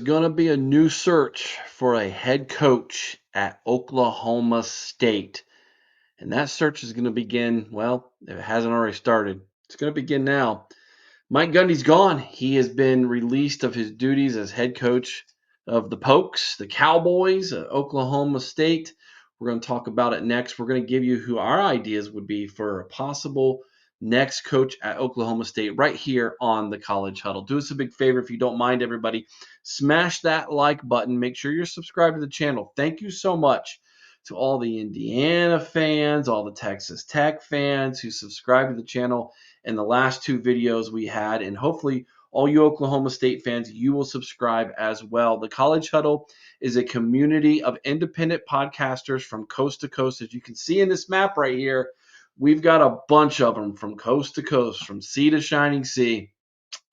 going to be a new search for a head coach at Oklahoma State. And that search is going to begin, well, if it hasn't already started, it's going to begin now. Mike Gundy's gone. He has been released of his duties as head coach of the Pokes, the Cowboys, Oklahoma State. We're going to talk about it next. We're going to give you who our ideas would be for a possible next coach at Oklahoma State right here on the College Huddle. Do us a big favor if you don't mind, everybody. Smash that like button. Make sure you're subscribed to the channel. Thank you so much to all the Indiana fans, all the Texas Tech fans who subscribe to the channel in the last two videos we had. And hopefully all you Oklahoma State fans, you will subscribe as well. The College Huddle is a community of independent podcasters from coast to coast. As you can see in this map right here, we've got a bunch of them from coast to coast, from sea to shining sea.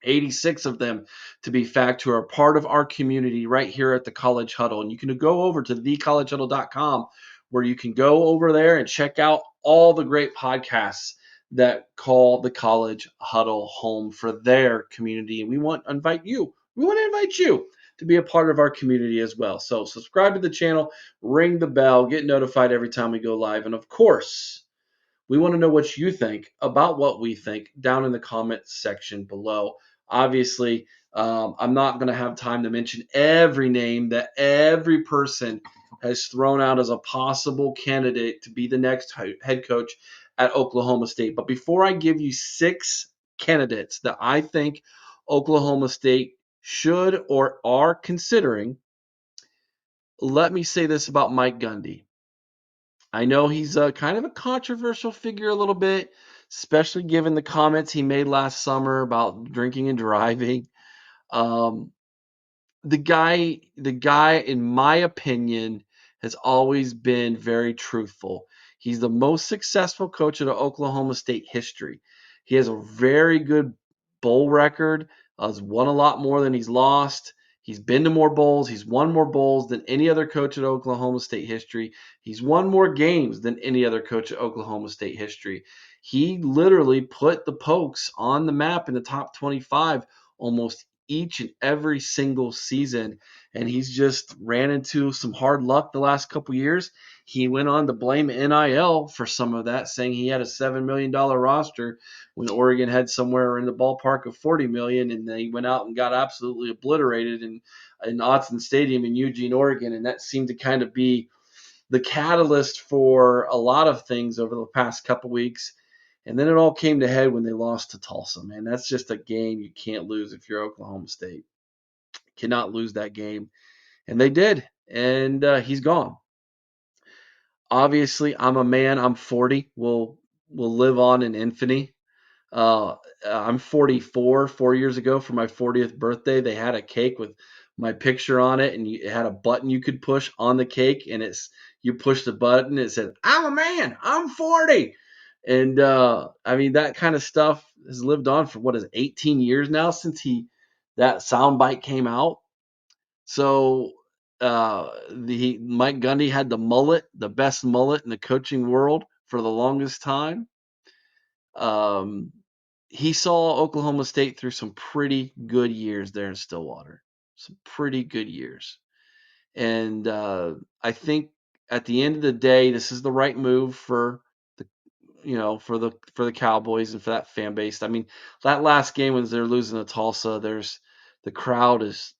86 of them, to be fact, who are part of our community right here at the College Huddle. And you can go over to thecollegehuddle.com where you can go over there and check out all the great podcasts that call the College Huddle home for their community. And we want to invite you to be a part of our community as well. So subscribe to the channel, ring the bell, get notified every time we go live. And of course, we want to know what you think about what we think down in the comments section below. Obviously, I'm not going to have time to mention every name that every person has thrown out as a possible candidate to be the next head coach at Oklahoma State. But before I give you 6 candidates that I think Oklahoma State should or are considering, let me say this about Mike Gundy. I know he's kind of a controversial figure a little bit, especially given the comments he made last summer about drinking and driving. Um, the guy, in my opinion, has always been very truthful. He's the most successful coach in Oklahoma State history. He has a very good bowl record. Has won a lot more than he's lost. He's been to more bowls. He's won more bowls than any other coach in Oklahoma State history. He's won more games than any other coach in Oklahoma State history. He literally put the Pokes on the map in the top 25 almost each and every single season, and he's just ran into some hard luck the last couple years. He went on to blame NIL for some of that, saying he had a $7 million roster when Oregon had somewhere in the ballpark of $40 million, and they went out and got absolutely obliterated in Autzen Stadium in Eugene, Oregon, and that seemed to kind of be the catalyst for a lot of things over the past couple weeks. And then it all came to head when they lost to Tulsa, man. That's just a game you can't lose if you're Oklahoma State. Cannot lose that game. And they did. And he's gone. Obviously, I'm a man. I'm 40. We'll live on in infamy. I'm 44. 4 years ago, for my 40th birthday, they had a cake with my picture on it, and it had a button you could push on the cake, and you push the button, it said, "I'm a man. I'm 40." And I mean, that kind of stuff has lived on for 18 years now since that soundbite came out. So Mike Gundy had the mullet, the best mullet in the coaching world for the longest time. He saw Oklahoma State through some pretty good years there in Stillwater, some pretty good years. And I think at the end of the day, this is the right move for the Cowboys and for that fan base. I mean, that last game when they're losing to Tulsa, there's the crowd is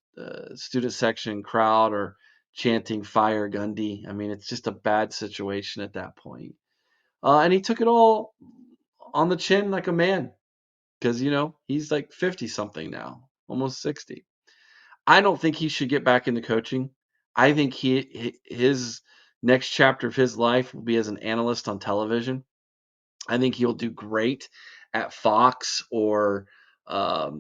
student section crowd are chanting "Fire Gundy." I mean, it's just a bad situation at that point. And he took it all on the chin like a man, because he's like 50 something now, almost 60. I don't think he should get back into coaching. I think his next chapter of his life will be as an analyst on television. I think he'll do great at Fox or I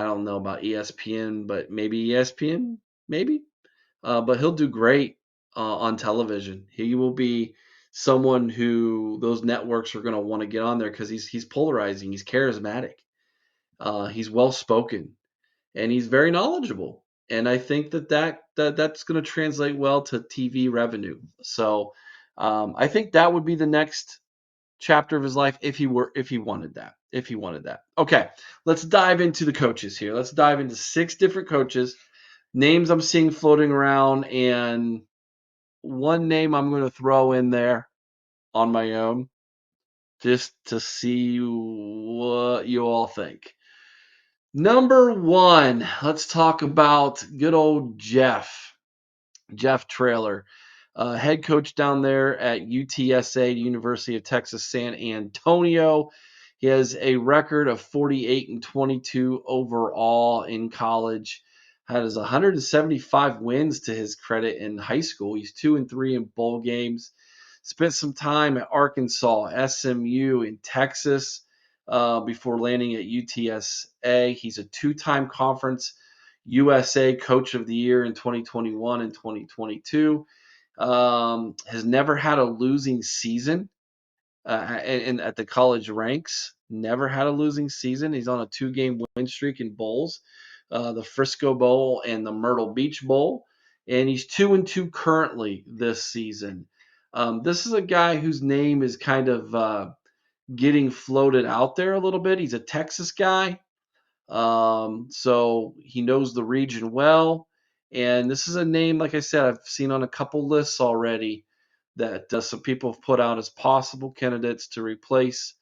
don't know about ESPN, but maybe ESPN, maybe. But he'll do great on television. He will be someone who those networks are going to want to get on there because he's polarizing. He's charismatic. He's well spoken, and he's very knowledgeable. And I think that's going to translate well to TV revenue. So I think that would be the next chapter of his life if he wanted that. Okay, let's dive into the coaches here. Let's dive into 6 different coaches. names I'm seeing floating around, and one name I'm going to throw in there on my own just to see what you all think. Number one, let's talk about good old Jeff Traylor, head coach down there at UTSA, the University of Texas San Antonio. He has a record of 48 and 22 overall in college. Has 175 wins to his credit in high school. He's 2 and 3 in bowl games. Spent some time at Arkansas, SMU, in Texas before landing at UTSA. He's a two-time conference USA Coach of the Year in 2021 and 2022. Has never had a losing season at the college ranks. Never had a losing season. He's on a 2-game win streak in bowls, the Frisco Bowl and the Myrtle Beach Bowl, and he's 2 and 2 currently this season. This is a guy whose name is kind of getting floated out there a little bit. He's a Texas guy. So he knows the region well. And this is a name, like I said, I've seen on a couple lists already that some people have put out as possible candidates to replace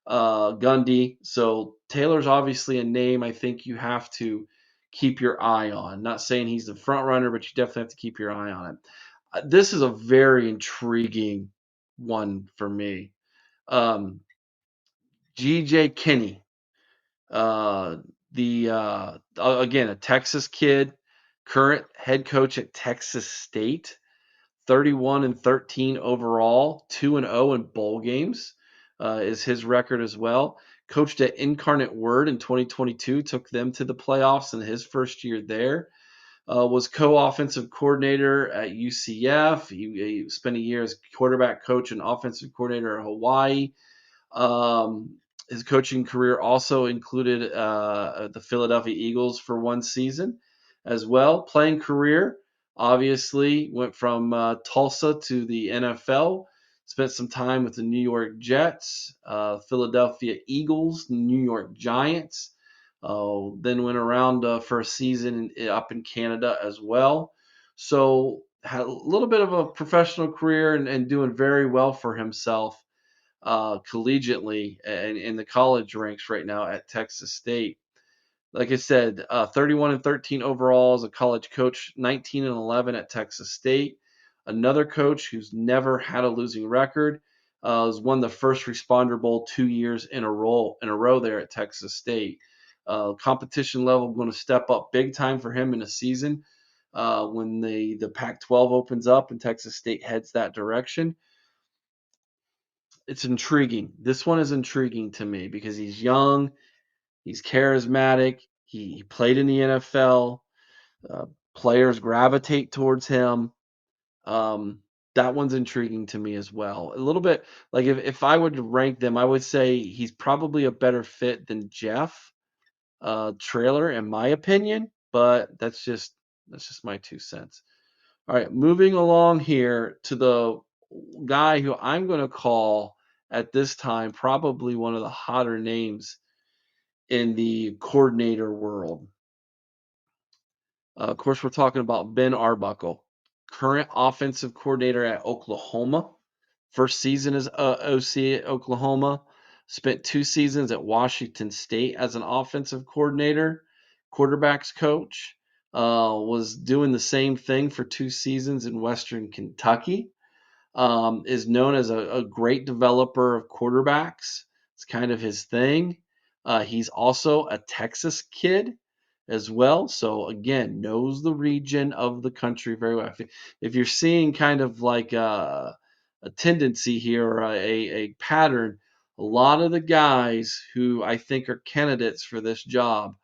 Gundy. So Taylor's obviously a name I think you have to keep your eye on. Not saying he's the front runner, but you definitely have to keep your eye on him. This is a very intriguing one for me. GJ Kinney. The again, a Texas kid, current head coach at Texas State, 31 and 13 overall, 2 and 0 in bowl games is his record as well. Coached at Incarnate Word in 2022, took them to the playoffs in his first year there. Was co-offensive coordinator at UCF. He spent a year as quarterback coach and offensive coordinator at Hawaii. His coaching career also included the Philadelphia Eagles for one season as well. Playing career, obviously, went from Tulsa to the NFL. Spent some time with the New York Jets, Philadelphia Eagles, New York Giants. Then went around for a season up in Canada as well. So had a little bit of a professional career and doing very well for himself collegiately and in the college ranks right now at Texas State. Like I said, 31 and 13 overall as a college coach, 19 and 11 at Texas State. Another coach who's never had a losing record. Has won the First Responder Bowl 2 years in a row there at Texas State. Competition level going to step up big time for him in a season when the Pac-12 opens up and Texas State heads that direction. It's intriguing. This one is intriguing to me because he's young, he's charismatic, he played in the NFL. Uh, Players gravitate towards him. Um, that one's intriguing to me as well. A little bit like if I would rank them, I would say he's probably a better fit than Jeff Traylor, in my opinion. But that's just my 2 cents. All right, moving along here to the guy who I'm going to call at this time probably one of the hotter names in the coordinator world. Of course, we're talking about Ben Arbuckle, current offensive coordinator at Oklahoma. First season as OC at Oklahoma. Spent 2 seasons at Washington State as an offensive coordinator, quarterbacks coach. Was doing the same thing for 2 seasons in Western Kentucky. Is known as a great developer of quarterbacks. It's kind of his thing. He's also a Texas kid as well. So again, knows the region of the country very well. If you're seeing kind of like a tendency here or a pattern, a lot of the guys who I think are candidates for this job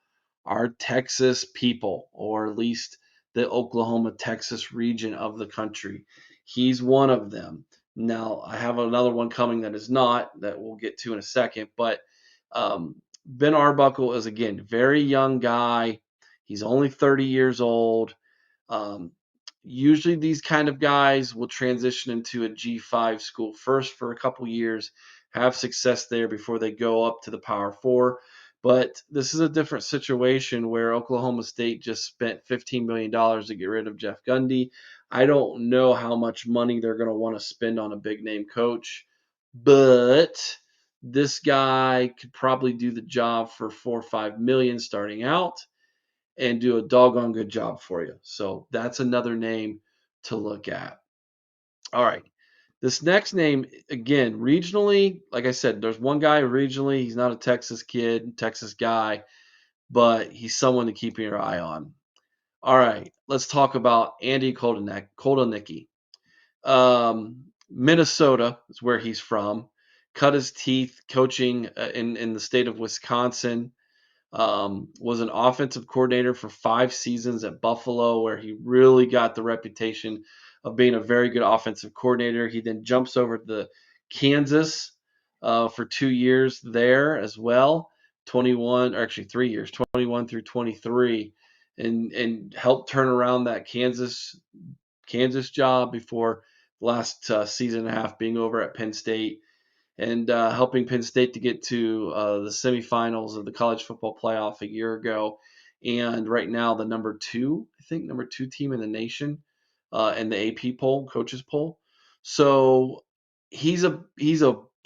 are Texas people, or at least the Oklahoma, Texas region of the country. He's one of them. Now, I have another one coming that is not, that we'll get to in a second, but Ben Arbuckle is, again, very young guy. He's only 30 years old. Um, Usually these kind of guys will transition into a G5 school first for a couple years, have success there before they go up to the Power Four. But this is a different situation where Oklahoma State just spent $15 million to get rid of Jeff Gundy. I don't know how much money they're going to want to spend on a big name coach, but this guy could probably do the job for 4 or 5 million starting out and do a doggone good job for you. So that's another name to look at. All right. This next name, again, regionally, like I said, there's one guy regionally. He's not a Texas kid, Texas guy, but he's someone to keep your eye on. All right. Let's talk about Andy Koldenicki. Minnesota is where he's from. Cut his teeth coaching in the state of Wisconsin. Was an offensive coordinator for 5 seasons at Buffalo, where he really got the reputation of being a very good offensive coordinator. He then jumps over to Kansas for 2 years there as well, 21 or actually 3 years, 21 through 23, and helped turn around that Kansas job before last season and a half being over at Penn State and helping Penn State to get to the semifinals of the college football playoff a year ago. And right now, the number two team in the nation in the AP poll, coaches poll. So he's a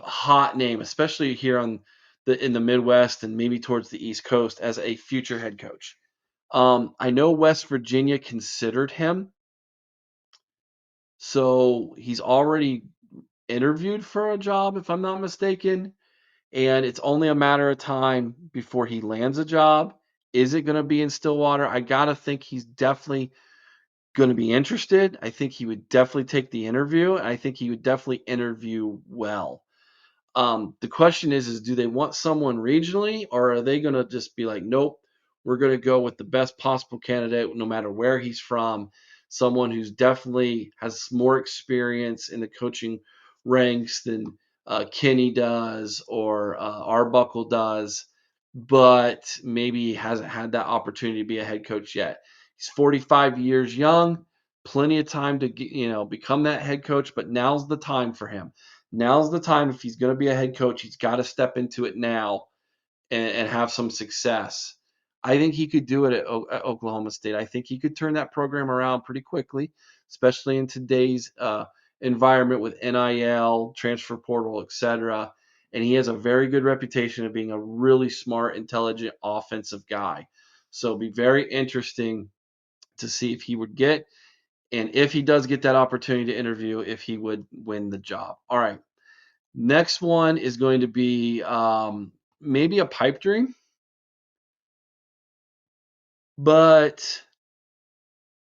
hot name, especially here in the Midwest and maybe towards the East Coast as a future head coach. I know West Virginia considered him, so he's already interviewed for a job, if I'm not mistaken, and it's only a matter of time before he lands a job. Is it going to be in Stillwater? I got to think he's definitely going to be interested. I think he would definitely take the interview, and I think he would definitely interview well. The question is do they want someone regionally, or are they going to just be like, nope, we're going to go with the best possible candidate, no matter where he's from, someone who's definitely has more experience in the coaching ranks than Kenny does or Arbuckle does, but maybe hasn't had that opportunity to be a head coach yet. He's 45 years young, plenty of time to become that head coach, but now's the time for him. Now's the time. If he's going to be a head coach, he's got to step into it now and have some success. I think he could do it at Oklahoma State. I think he could turn that program around pretty quickly, especially in today's environment with NIL, transfer portal, etc. And he has a very good reputation of being a really smart, intelligent, offensive guy. So it'll be very interesting to see if he would get, and if he does get that opportunity to interview, if he would win the job. All right. Next one is going to be maybe a pipe dream, but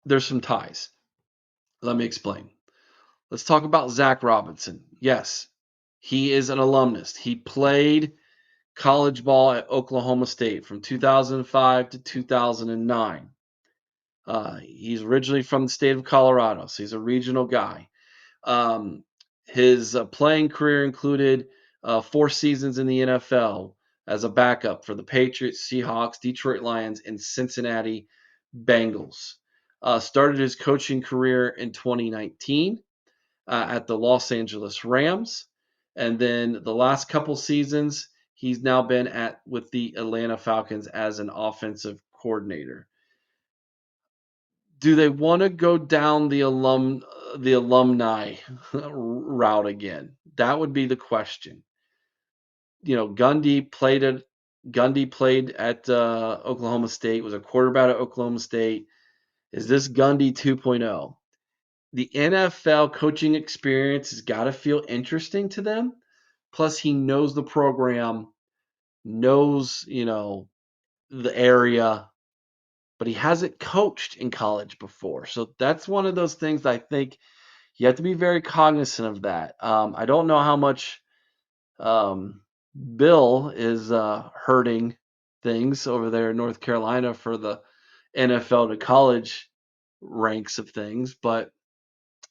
there's some ties. Let me explain. Let's talk about Zach Robinson. Yes, he is an alumnus. He played college ball at Oklahoma State from 2005 to 2009. He's originally from the state of Colorado, so he's a regional guy. Um, his playing career included 4 seasons in the NFL as a backup for the Patriots, Seahawks, Detroit Lions, and Cincinnati Bengals. Started his coaching career in 2019 at the Los Angeles Rams, and then the last couple seasons he's now been with the Atlanta Falcons as an offensive coordinator. Do they want to go down the alumni route again? That would be the question. Gundy played at Oklahoma State, was a quarterback at Oklahoma State. Is this Gundy 2.0? The NFL coaching experience has got to feel interesting to them. Plus, he knows the program, knows, the area, but he hasn't coached in college before. So that's one of those things I think you have to be very cognizant of that. I don't know how much Bill is hurting things over there in North Carolina for the NFL to college ranks of things, but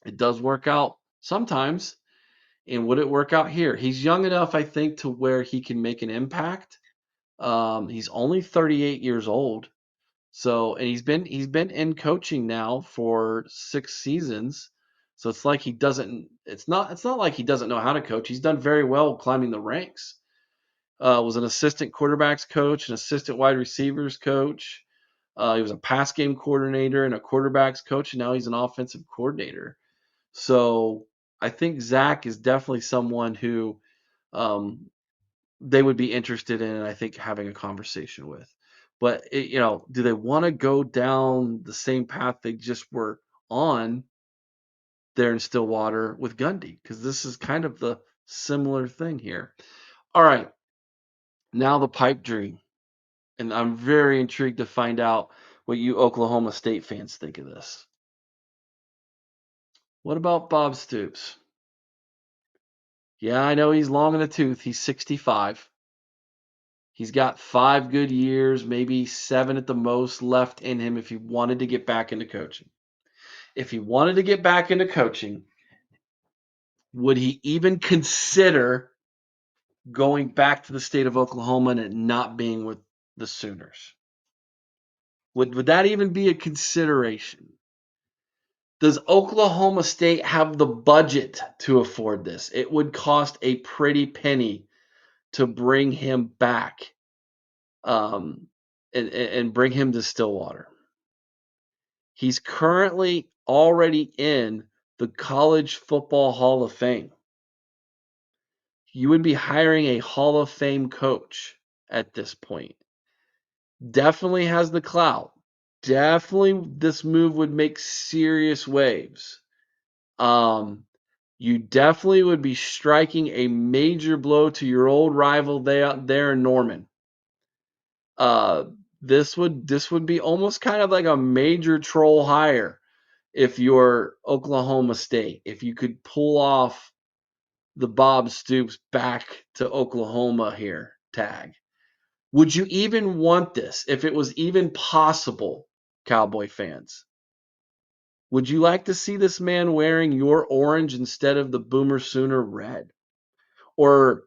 it does work out sometimes. And would it work out here? He's young enough, I think, to where he can make an impact. He's only 38 years old. So, and he's been in coaching now for 6 seasons. So it's like he doesn't. It's not like he doesn't know how to coach. He's done very well climbing the ranks. was an assistant quarterbacks coach, an assistant wide receivers coach. He was a pass game coordinator and a quarterbacks coach, and now he's an offensive coordinator. So I think Zach is definitely someone who um, they would be interested in, I think, having a conversation with. But do they want to go down the same path they just were on there in Stillwater with Gundy? Because this is kind of the similar thing here. All right, now the pipe dream, and I'm very intrigued to find out what you Oklahoma State fans think of this. What about Bob Stoops? Yeah, I know he's long in the tooth. He's 65. He's got 5 good years, maybe 7 at the most left in him if he wanted to get back into coaching. If he wanted to get back into coaching, would he even consider going back to the state of Oklahoma and it not being with the Sooners? Would that even be a consideration? Does Oklahoma State have the budget to afford this? It would cost a pretty penny to bring him back um, and bring him to Stillwater. He's currently already in the College Football Hall of Fame. You would be hiring a Hall of Fame coach at this point. Definitely has the clout. Definitely this move would make serious waves. You definitely would be striking a major blow to your old rival there in Norman. This would be almost kind of like a major troll hire if you're Oklahoma State. If you could pull off the Bob Stoops back to Oklahoma here tag. Would you even want this if it was even possible, Cowboy fans? Would you like to see this man wearing your orange instead of the Boomer Sooner red? Or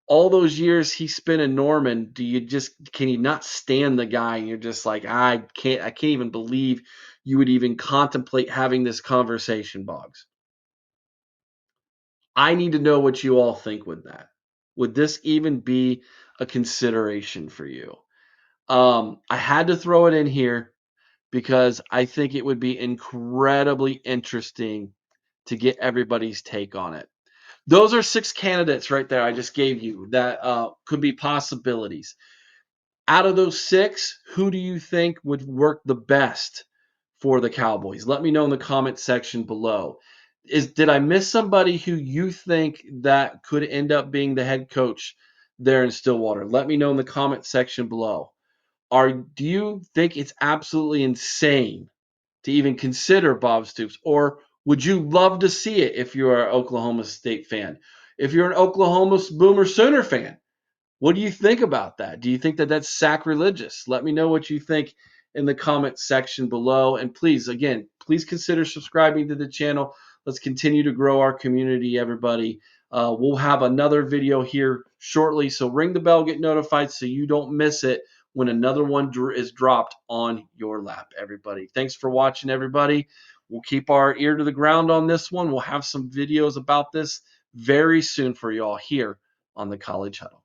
all those years he spent in Norman, can you not stand the guy and you're just like, I can't even believe you would even contemplate having this conversation, Boggs? I need to know what you all think with that. Would this even be a consideration for you? I had to throw it in here because I think it would be incredibly interesting to get everybody's take on it. Those are 6 candidates right there I just gave you that could be possibilities. Out of those 6, who do you think would work the best for the Cowboys? Let me know in the comment section below. Did I miss somebody who you think that could end up being the head coach there in Stillwater? Let me know in the comment section below. Do you think it's absolutely insane to even consider Bob Stoops, or would you love to see it if you're an Oklahoma State fan? If you're an Oklahoma Boomer Sooner fan, what do you think about that? Do you think that that's sacrilegious? Let me know what you think in the comment section below. And please, again, please consider subscribing to the channel. Let's continue to grow our community, everybody. We'll have another video here shortly. So ring the bell, get notified so you don't miss it when another one is dropped on your lap, everybody. Thanks for watching, everybody. We'll keep our ear to the ground on this one. We'll have some videos about this very soon for y'all here on the College Huddle.